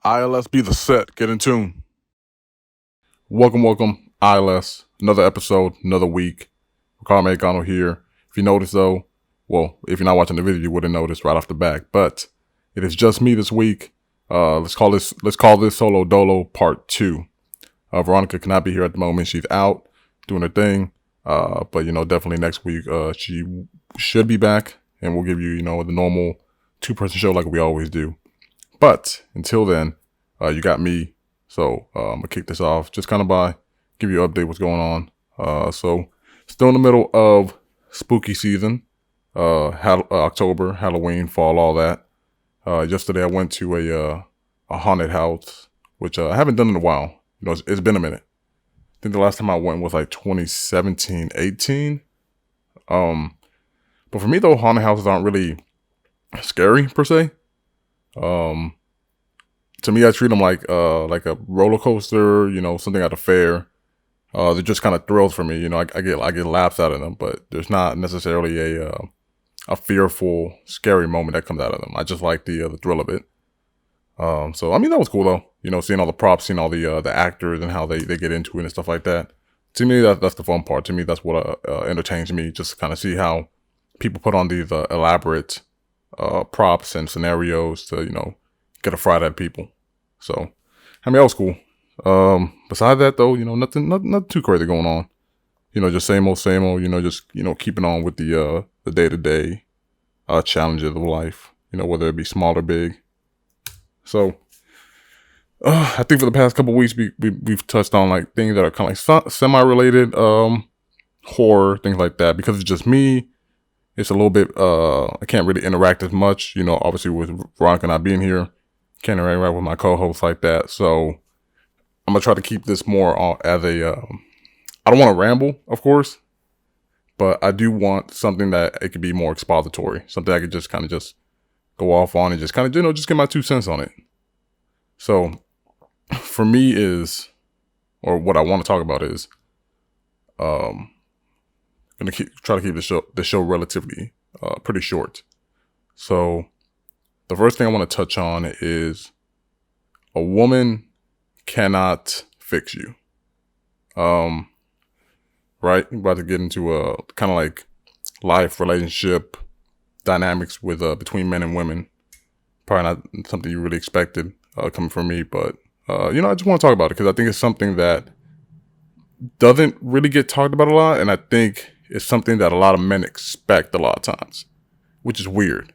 ILS be the set. Get in tune. Welcome, ILS. Another episode, another week. Ricardo here. If you notice though, well, if you're not watching the video, you wouldn't notice right off the back. But it is just me this week. Let's call this solo Dolo part 2. Veronica cannot be here at the moment. She's out doing her thing. But definitely next week she should be back, and we'll give you the normal 2-person show like we always do. But until then, you got me. So I'm gonna kick this off just kind of by give you an update what's going on. So still in the middle of spooky season, October, Halloween, fall, all that. Yesterday I went to a haunted house, which I haven't done in a while. It's been a minute. I think the last time I went was like 2017, 18. But for me though, haunted houses aren't really scary per se. To me, I treat them like a roller coaster, something at a fair. They're just kind of thrills for me. I get laughs out of them, but there's not necessarily a fearful, scary moment that comes out of them. I just like the thrill of it. So I mean, that was cool though. Seeing all the props, seeing all the actors and how they get into it and stuff like that. To me, that's the fun part. To me, that's what entertains me. Just to kind of see how people put on these elaborate props and scenarios to get a fright at people. So I mean, that was cool. Besides that though, nothing too crazy going on. Just same old, just keeping on with the day-to-day challenges of life, whether it be small or big. So I think for the past couple of weeks we've touched on like things that are kind of like semi-related, horror, things like that. Because it's just me, it's a little bit I can't really interact as much, obviously with Veronica not being here. Can't interact with my co-hosts like that. So I'm gonna try to keep this more as a I don't want to ramble, of course, but I do want something that it could be more expository, something I could just kind of just go off on and just kind of just get my 2 cents on it. So for me or what I want to talk about is gonna try to keep the show relatively pretty short. So the first thing I want to touch on is a woman cannot fix you. Right? We're about to get into a kind of like life relationship dynamics with between men and women. Probably not something you really expected coming from me, but I just want to talk about it because I think it's something that doesn't really get talked about a lot, and I think it's something that a lot of men expect a lot of times, which is weird.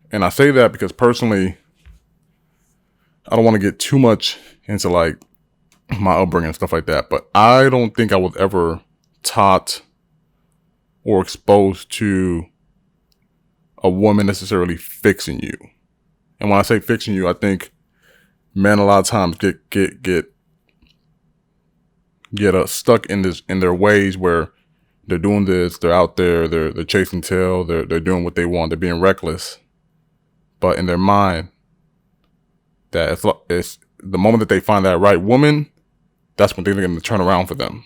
And I say that because personally, I don't want to get too much into like my upbringing and stuff like that, but I don't think I was ever taught or exposed to a woman necessarily fixing you. And when I say fixing you, I think men a lot of times get stuck in their ways where they're doing this, they're out there, they're chasing tail, they're doing what they want, they're being reckless. But in their mind, that it's the moment that they find that right woman, that's when they're going to turn around for them.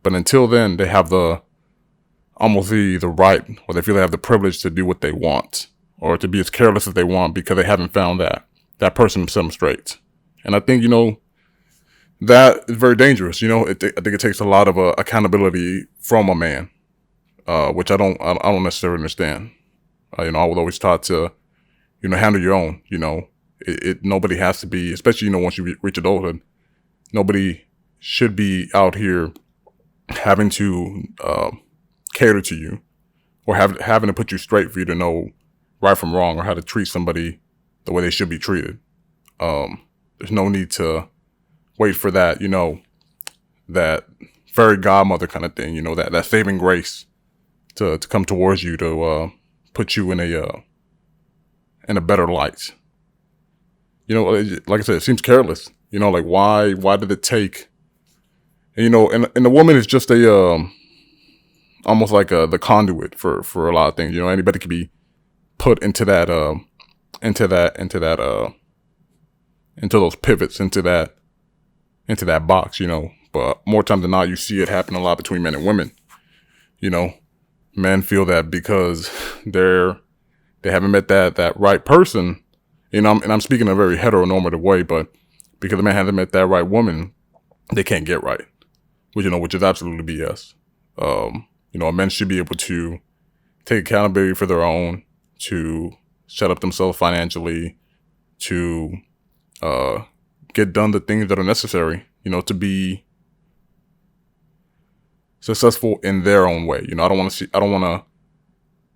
But until then, they have almost the right, or they feel they have the privilege to do what they want, or to be as careless as they want because they haven't found that person to set them straight. And I think, that is very dangerous. I think it takes a lot of accountability from a man, which I don't necessarily understand. I was always taught to, handle your own, nobody has to be, especially, once you reach adulthood, nobody should be out here having to cater to you or having to put you straight for you to know right from wrong or how to treat somebody the way they should be treated. There's no need to wait for that, that fairy godmother kind of thing, that saving grace to come towards you to put you in a better light. Like I said, it seems careless. Like why did it take? And the woman is just almost like the conduit for a lot of things. Anybody could be put into those pivots, into that box. But more times than not, you see it happen a lot between men and women. Men feel that because they haven't met that right person, And I'm speaking in a very heteronormative way, but because the man hasn't met that right woman, they can't get right, which is absolutely BS. Men should be able to take accountability for their own, to set up themselves financially, to get done the things that are necessary, to be successful in their own way. I don't want to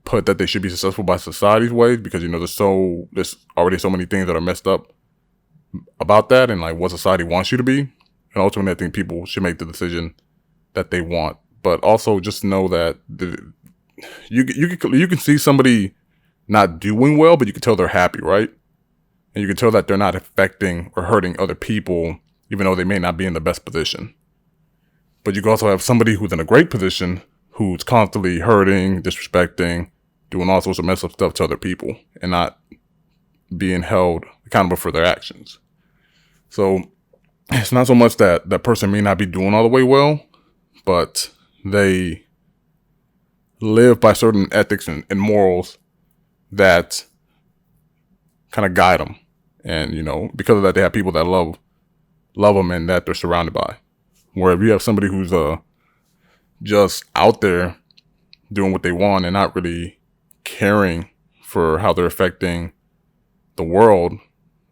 put that they should be successful by society's ways, because there's already so many things that are messed up about that and like what society wants you to be. And ultimately, I think people should make the decision that they want. But also just know that you can see somebody not doing well, but you can tell they're happy, right? And you can tell that they're not affecting or hurting other people, even though they may not be in the best position. But you can also have somebody who's in a great position, who's constantly hurting, disrespecting, doing all sorts of messed up stuff to other people, and not being held accountable for their actions. So it's not so much that that person may not be doing all the way well, but they live by certain ethics and morals that kind of guide them. And, because of that, they have people that love them and that they're surrounded by. Where if you have somebody who's just out there doing what they want and not really caring for how they're affecting the world,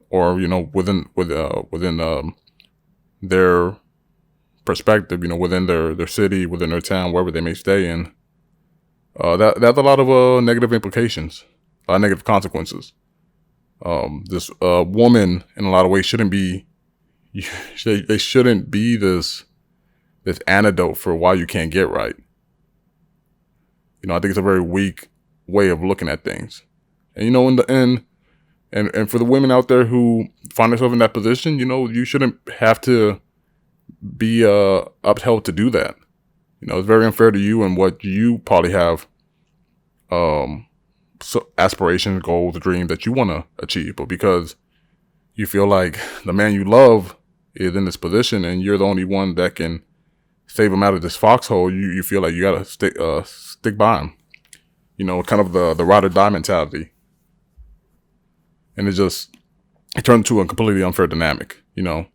or within their perspective, within their city, within their town, wherever they may stay in, that has a lot of negative implications, a lot of negative consequences. This woman, in a lot of ways, shouldn't be. They shouldn't be this antidote for why you can't get right. I think it's a very weak way of looking at things. And in the end, and for the women out there who find themselves in that position, you shouldn't have to be upheld to do that. It's very unfair to you and what you probably have aspirations, goals, dreams that you want to achieve, but because you feel like the man you love is in this position and you're the only one that can save him out of this foxhole, you feel like you gotta stick by him. Kind of the ride or die mentality. And it turned into a completely unfair dynamic, And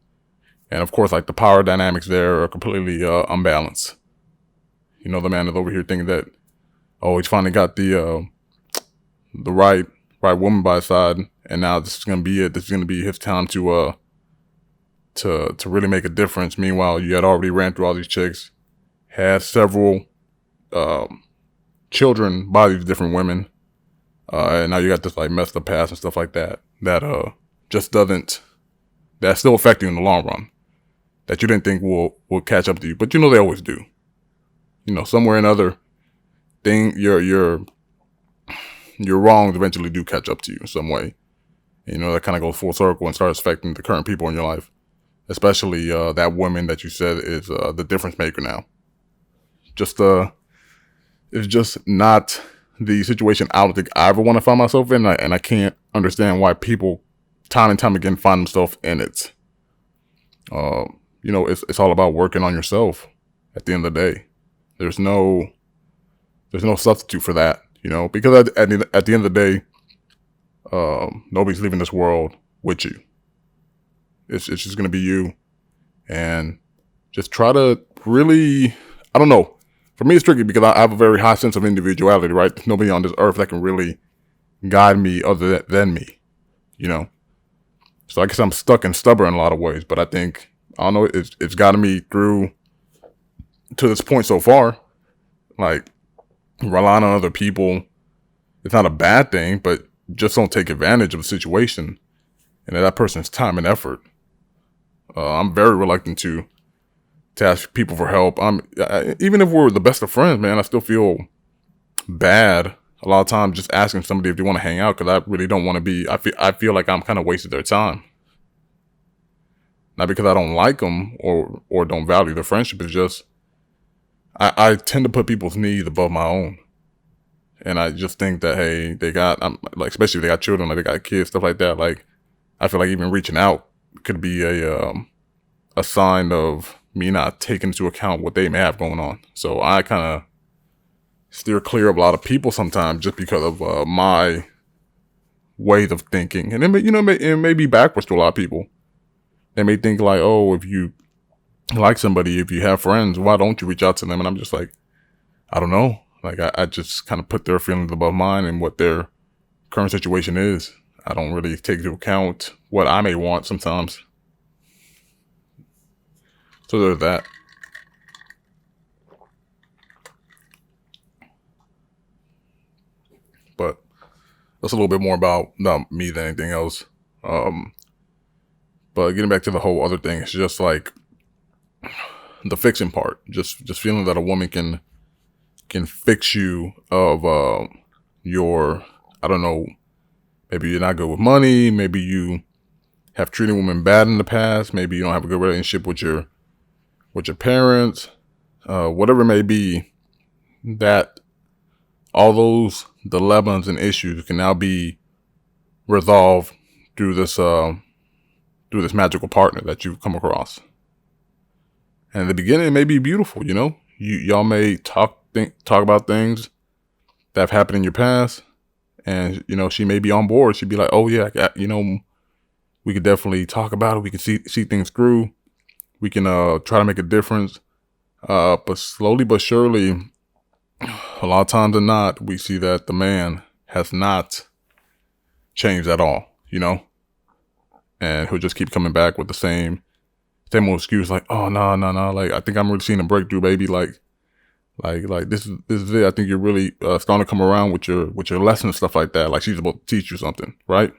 of course, like the power dynamics there are completely unbalanced. The man is over here thinking that, he's finally got the right woman by his side, and now this is gonna be it. This is gonna be his time to really make a difference. Meanwhile, you had already ran through all these chicks, had several children by these different women, and now you got this like messed up past and stuff like that that's still affect you in the long run, that you didn't think will catch up to you, but they always do. Somewhere or another, your wrongs eventually do catch up to you in some way. And, that kind of goes full circle and starts affecting the current people in your life, especially that woman that you said is the difference maker now. It's just not the situation I don't think I ever want to find myself in, and I can't understand why people time and time again find themselves in it. It's all about working on yourself at the end of the day. There's no substitute for that, because at the end of the day, nobody's leaving this world with you. It's just going to be you, and just try to really, I don't know. For me, it's tricky because I have a very high sense of individuality, right? There's nobody on this earth that can really guide me other than me, So I guess I'm stuck and stubborn in a lot of ways, but I think, I don't know, it's gotten me through to this point so far. Like, relying on other people, it's not a bad thing, but just don't take advantage of the situation and that person's time and effort. I'm very reluctant to ask people for help. Even if we're the best of friends, man, I still feel bad a lot of times just asking somebody if they want to hang out, because I really don't want to be. I feel like I'm kind of wasted their time. Not because I don't like them or don't value their friendship. It's just I tend to put people's needs above my own, and I just think that, hey, they got especially if they got children, like they got kids, stuff like that. Like, I feel like even reaching out could be a sign of me not taking into account what they may have going on. So I kind of steer clear of a lot of people sometimes just because of my ways of thinking. And it may be backwards to a lot of people. They may think like, oh, if you like somebody, if you have friends, why don't you reach out to them? And I'm just like, I don't know. Like, I just kind of put their feelings above mine and what their current situation is. I don't really take into account what I may want sometimes. So there's that. But that's a little bit more about not me than anything else. But getting back to the whole other thing, it's just like the fixing part. Just feeling that a woman can fix you of your, I don't know, maybe you're not good with money, maybe you have treated women bad in the past, maybe you don't have a good relationship with your parents, whatever it may be, that all those dilemmas and issues can now be resolved through this magical partner that you've come across. And in the beginning, it may be beautiful, y'all may talk about things that have happened in your past, and she may be on board. She'd be like, oh yeah, we could definitely talk about it. We can see things through. We can try to make a difference. But slowly but surely, a lot of times than not, we see that the man has not changed at all, and he'll just keep coming back with the same old excuse, like, oh no, like, I think I'm really seeing a breakthrough, baby. Like this is it. I think you're really starting to come around with your lessons, stuff like that. Like she's about to teach you something, right?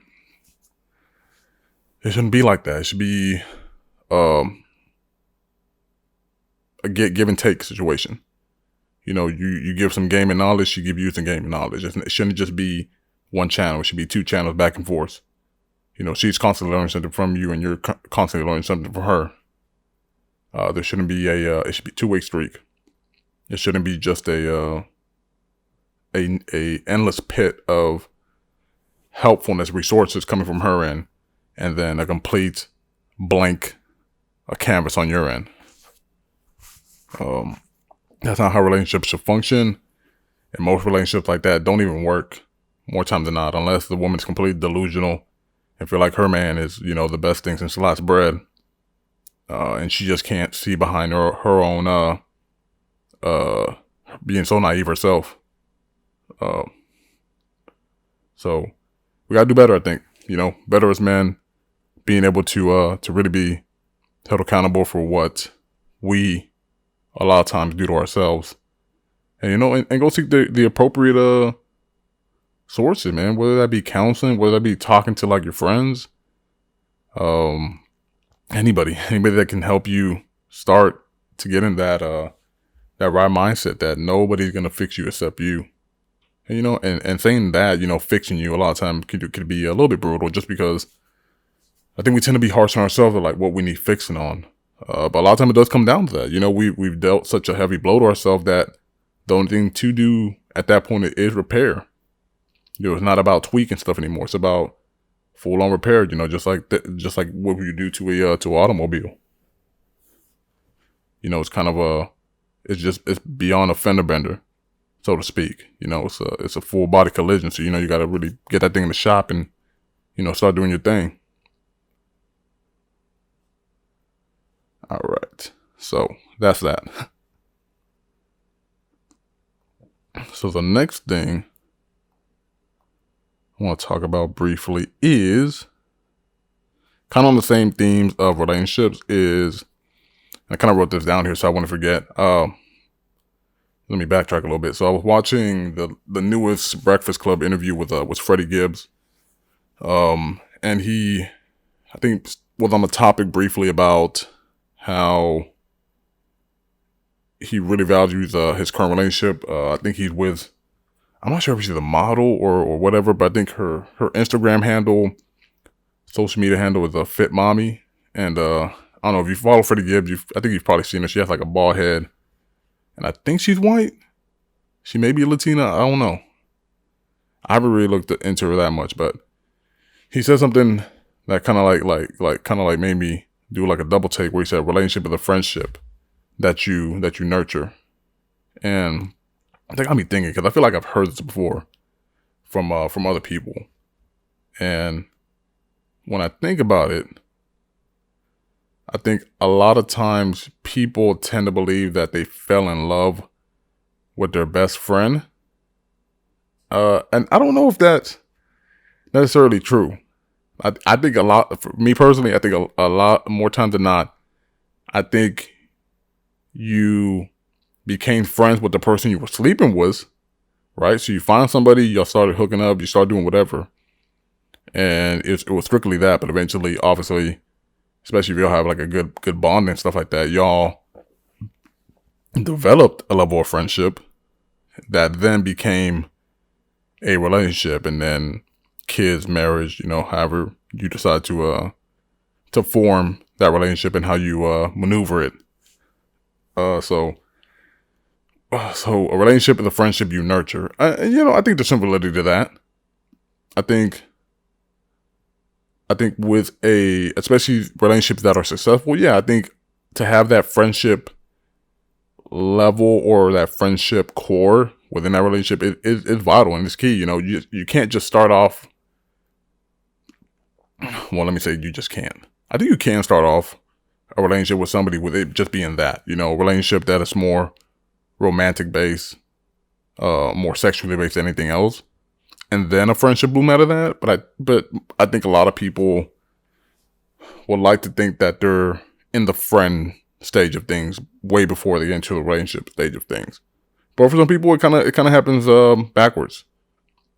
It shouldn't be like that. It should be a give and take situation. You give some game and knowledge, she give you some game and knowledge. It shouldn't just be one channel. It should be two channels back and forth. She's constantly learning something from you, and you're constantly learning something from her. There shouldn't be it should be two-way streak. It shouldn't be just a endless pit of helpfulness, resources coming from her end, and then a complete blank canvas on your end. That's not how relationships should function. And most relationships like that don't even work more times than not, unless the woman's completely delusional and feel like her man is, the best thing since sliced bread. And she just can't see behind her own, being so naive herself. So we gotta do better, I think. Better as men, being able to really be held accountable for what we a lot of times do to ourselves, and and go seek the appropriate sources, man. Whether that be counseling, whether that be talking to like your friends, anybody that can help you start to get in that right mindset that nobody's gonna fix you except you. And and saying that, fixing you a lot of times could be a little bit brutal, just because I think we tend to be harsh on ourselves of like what we need fixing on. But a lot of time it does come down to that. We've dealt such a heavy blow to ourselves that the only thing to do at that point is repair. It's not about tweaking stuff anymore. It's about full on repair. Just like what you do to an automobile. It's kind of it's beyond a fender bender, so to speak. It's a full body collision. So you got to really get that thing in the shop and start doing your thing. All right, so that's that. So the next thing I want to talk about briefly is kind of on the same themes of relationships. I kind of wrote this down here, so I want to forget. Let me backtrack a little bit. So I was watching the newest Breakfast Club interview with Freddie Gibbs, and he, I think, was on the topic briefly about how he really values his current relationship. I think he's with, I'm not sure if she's a model or whatever, but I think her Instagram handle, social media handle is a Fit Mommy. And I don't know if you follow Freddie Gibbs, I think you've probably seen her. She has like a bald head, and I think she's white. She may be a Latina. I don't know. I haven't really looked into her that much, but he said something that kind of made me do like a double take, where he said relationship is a friendship that you nurture. And I think got me thinking, because I feel like I've heard this before from other people. And when I think about it, I think a lot of times people tend to believe that they fell in love with their best friend. And I don't know if that's necessarily true. I think a lot, for me personally, I think a lot more times than not, I think you became friends with the person you were sleeping with, right? So you find somebody, y'all started hooking up, you start doing whatever. And it was strictly that, but eventually, obviously, especially if y'all have like a good bond and stuff like that, y'all developed a level of friendship that then became a relationship, and then kids, marriage, however you decide to form that relationship and how you maneuver it. So a relationship is a friendship you nurture. I think there's some validity to that. I think with especially relationships that are successful, I think to have that friendship level or that friendship core within that relationship is vital and it's key. You can't just start off. Well, let me say you just can't. I think you can start off a relationship with somebody with it just being that, a relationship that is more romantic based, more sexually based than anything else. And then a friendship bloom out of that. But I think a lot of people would like to think that they're in the friend stage of things way before they get into the relationship stage of things. But for some people, it kind of happens backwards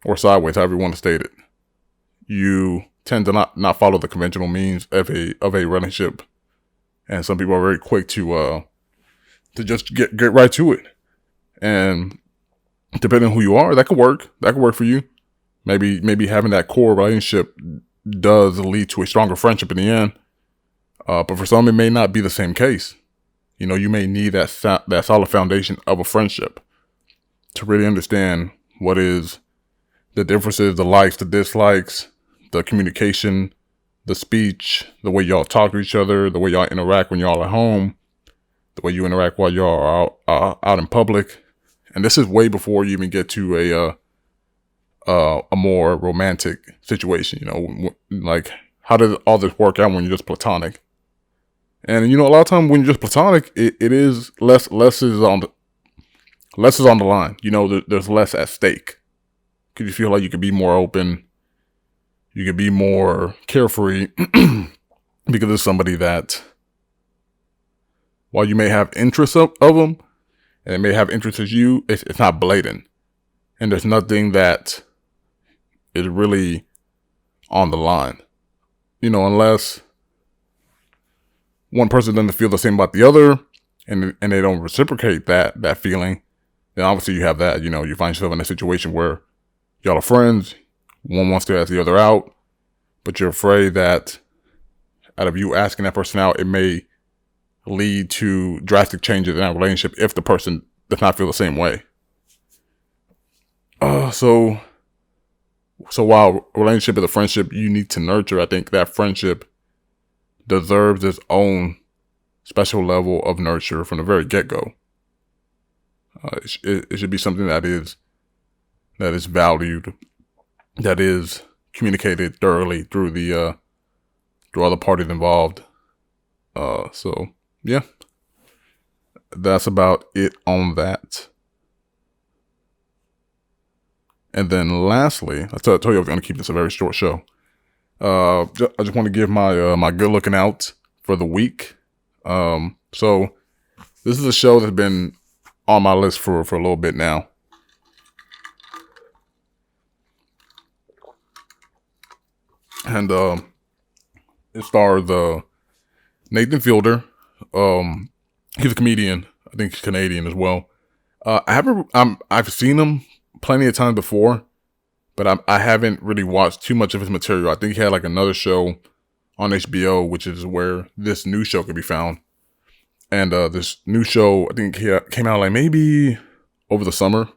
or sideways, however you want to state it. You tend to not follow the conventional means of a relationship, and some people are very quick to just get right to it. And depending on who you are, that could work. That could work for you. Maybe having that core relationship does lead to a stronger friendship in the end. But for some, it may not be the same case. You may need that solid foundation of a friendship to really understand what is the differences, the likes, the dislikes, the communication, the speech, the way y'all talk to each other, the way y'all interact when y'all at home, the way you interact while y'all are out in public. And this is way before you even get to a more romantic situation. Like how did all this work out when you're just platonic? And a lot of times when you're just platonic, it is less is on the line. There's less at stake because you feel like you could be more open, you could be more carefree because it's somebody that, while you may have interests of them and it may have interests as you, it's not blatant, and there's nothing that is really on the line. Unless one person doesn't feel the same about the other, and they don't reciprocate that feeling, then obviously you have that. You find yourself in a situation where y'all are friends, one wants to ask the other out, but you're afraid that out of you asking that person out, it may lead to drastic changes in that relationship if the person does not feel the same way. So while a relationship is a friendship you need to nurture, I think that friendship deserves its own special level of nurture from the very get-go. It should be something that is valued, that is communicated thoroughly through through all the parties involved. So yeah, that's about it on that. And then lastly, I told you I was going to keep this a very short show. I just want to give my good looking out for the week. So this is a show that's been on my list for a little bit now. And it stars Nathan Fielder. He's a comedian. I think he's Canadian as well. I've seen him plenty of times before, but I haven't really watched too much of his material. I think he had like another show on HBO, which is where this new show could be found. And this new show, I think he came out like maybe over the summer,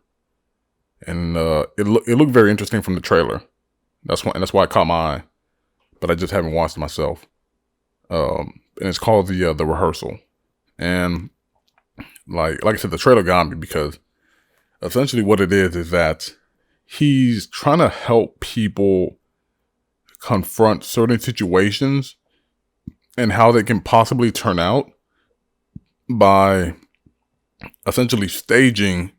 and it looked very interesting from the trailer. That's why it caught my eye, but I just haven't watched it myself. And it's called the Rehearsal, and like I said, the trailer got me because essentially what it is that he's trying to help people confront certain situations and how they can possibly turn out by essentially staging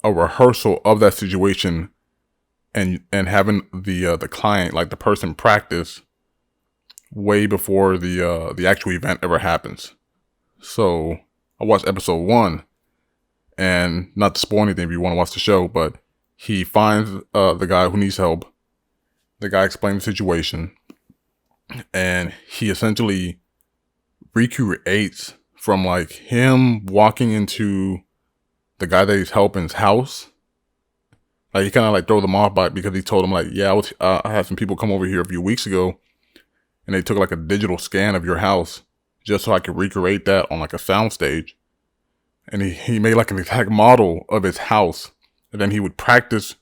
a rehearsal of that situation and having the client, like the person, practice way before the actual event ever happens. So I watched episode 1, and not to spoil anything if you want to watch the show, but he finds the guy who needs help. The guy explains the situation, and he essentially recreates from like him walking into the guy that he's helping's house. Like he kind of like throw them off by because he told him like, yeah, I had some people come over here a few weeks ago, and they took like a digital scan of your house just so I could recreate that on like a sound stage. And he made like an exact model of his house, and then he would practice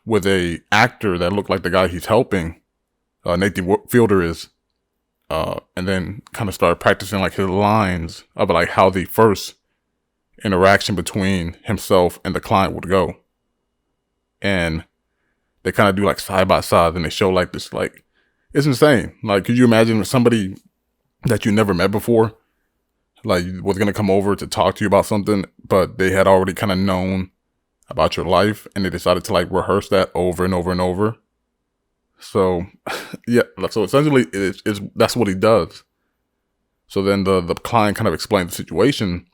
with a actor that looked like the guy he's helping, Nathan Fielder is, and then kind of started practicing like his lines of like how the first interaction between himself and the client would go. And they kind of do like side by side, and they show like this, like, it's insane. Like, could you imagine somebody that you never met before, like, was going to come over to talk to you about something, but they had already kind of known about your life, and they decided to like rehearse that over and over and over. So, yeah, so essentially that's what he does. So then the client kind of explains the situation,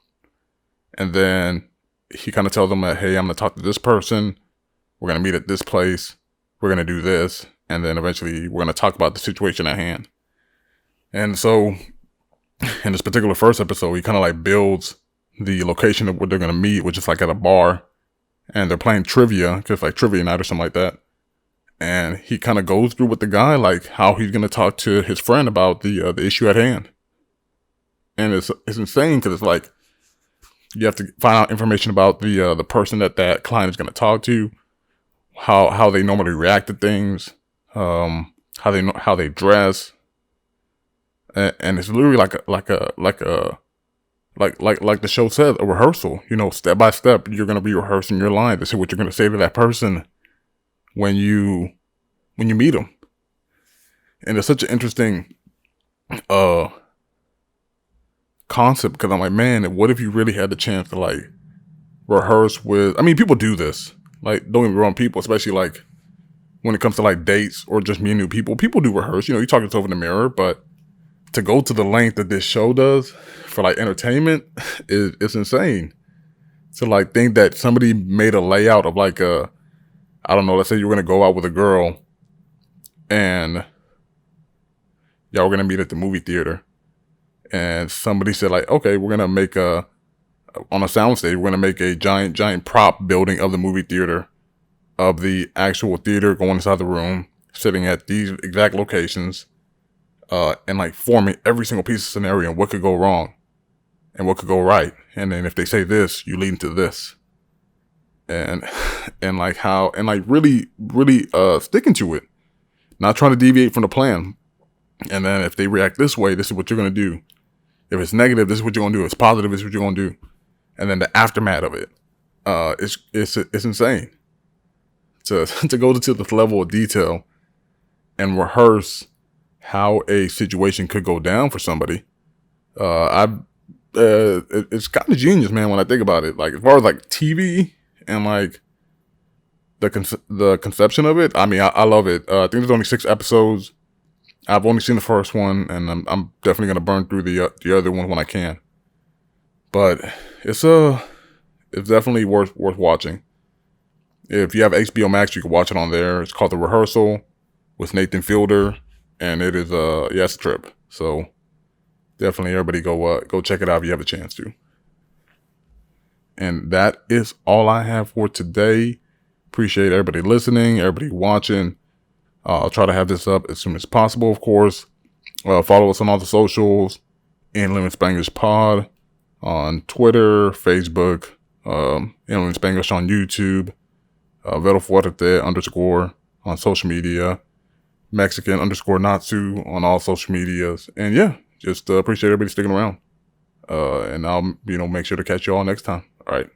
and then he kind of tells them that, hey, I'm going to talk to this person. We're going to meet at this place. We're going to do this. And then eventually we're going to talk about the situation at hand. And so in this particular first episode, he kind of like builds the location of where they're going to meet, which is like at a bar. And they're playing trivia, just like trivia night or something like that. And he kind of goes through with the guy, like how he's going to talk to his friend about the issue at hand. And it's insane because it's like, you have to find out information about the person that client is going to talk to, how they normally react to things, how they dress, and it's literally like the show says, a rehearsal. You know, step by step, you're going to be rehearsing your line to see what you're going to say to that person when you meet them. And it's such an interesting concept, because I'm like, man, what if you really had the chance to like rehearse with, I mean, people do this, like, don't get me wrong, people, especially like when it comes to like dates or just meeting new people do rehearse. You know, you talk yourself in the mirror, but to go to the length that this show does for like entertainment it's insane. To like think that somebody made a layout of like I don't know, let's say you're gonna go out with a girl and y'all were gonna meet at the movie theater, and somebody said like, okay, we're gonna make on a soundstage, we're gonna make a giant prop building of the movie theater, of the actual theater going inside the room, sitting at these exact locations, and like forming every single piece of scenario and what could go wrong and what could go right. And then if they say this, you lead into this. And like how, and like really sticking to it, not trying to deviate from the plan. And then if they react this way, this is what you're going to do. If it's negative, this is what you're going to do. If it's positive, this is what you're going to do. And then the aftermath of it, it's insane to go to this level of detail and rehearse how a situation could go down for somebody. It's kind of genius, man, when I think about it. Like, as far as like TV and like the conception of it, I mean, I love it. I think there's only 6 episodes. I've only seen the first one, and I'm definitely gonna burn through the other one when I can. But it's definitely worth watching. If you have HBO Max, you can watch it on there. It's called The Rehearsal with Nathan Fielder, and it is it's a trip. So definitely, everybody go check it out if you have a chance to. And that is all I have for today. Appreciate everybody listening, everybody watching. I'll try to have this up as soon as possible, of course. Follow us on all the socials, Inland Spanglish Pod, on Twitter, Facebook, Inland Spanglish on YouTube, Vero Fuerte _ on social media, Mexican _ Natsu on all social medias. And yeah, just appreciate everybody sticking around. And I'll, make sure to catch you all next time. All right.